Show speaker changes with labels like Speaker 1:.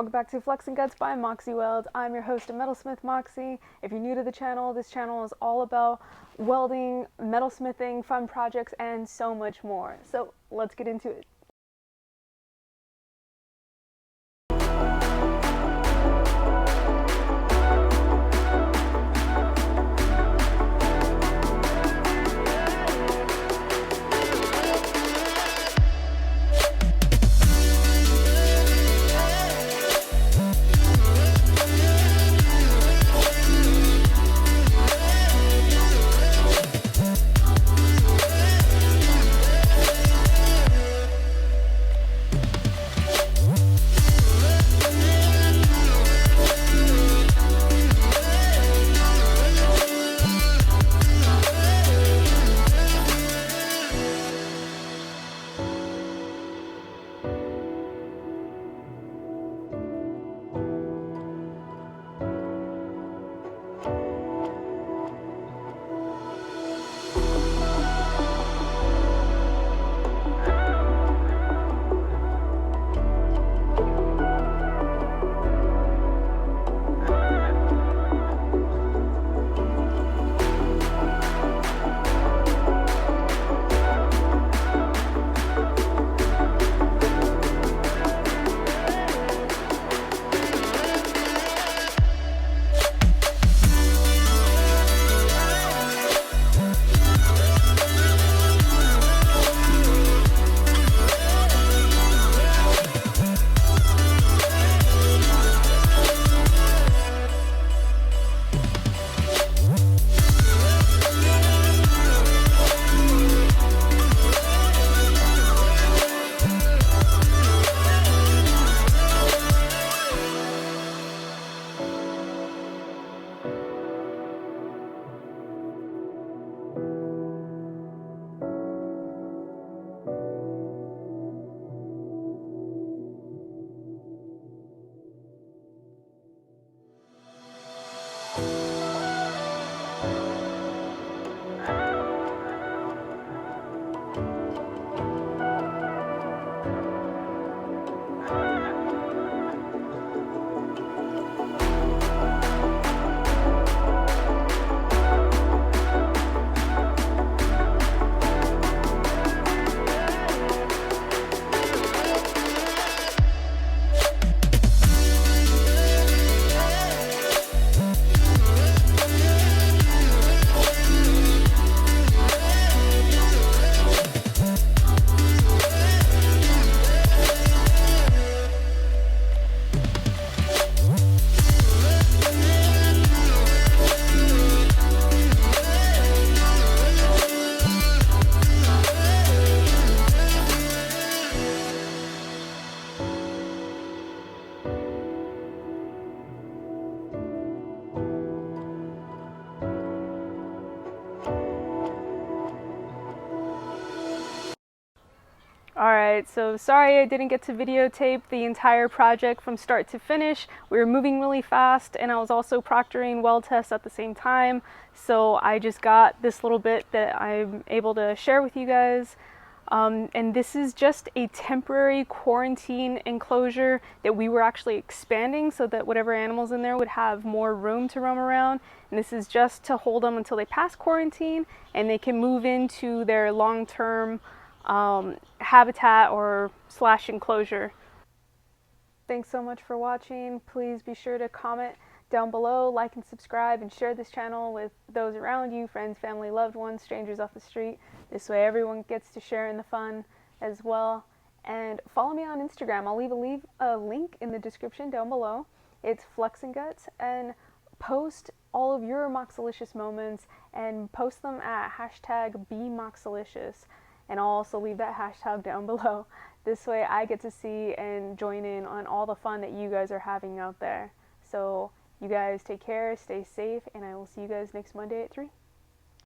Speaker 1: Welcome back to Flex and Guts by Moxie Weld. I'm your host, Metalsmith Moxie. If you're new to the channel, this channel is all about welding, metalsmithing, fun projects, and so much more. So let's get into it. Alright, so sorry I didn't get to videotape the entire project from start to finish. We were moving really fast and I was also proctoring weld tests at the same time. So I just got this little bit that I'm able to share with you guys. And this is just a temporary quarantine enclosure that we were actually expanding so that whatever animals in there would have more room to roam around. And this is just to hold them until they pass quarantine and they can move into their long-term habitat or / enclosure. Thanks so much for watching. Please be sure to comment down below, like and subscribe, and share this channel with those around you, friends, family, loved ones, strangers off the street. This way everyone gets to share in the fun as well. And follow me on Instagram. I'll leave a link in the description down below. It's Flex and Guts, and post all of your MOXILICIOUS moments and post them at #BeMoxilicious. And I'll also leave that hashtag down below. This way I get to see and join in on all the fun that you guys are having out there. So you guys take care, stay safe, and I will see you guys next Monday at 3.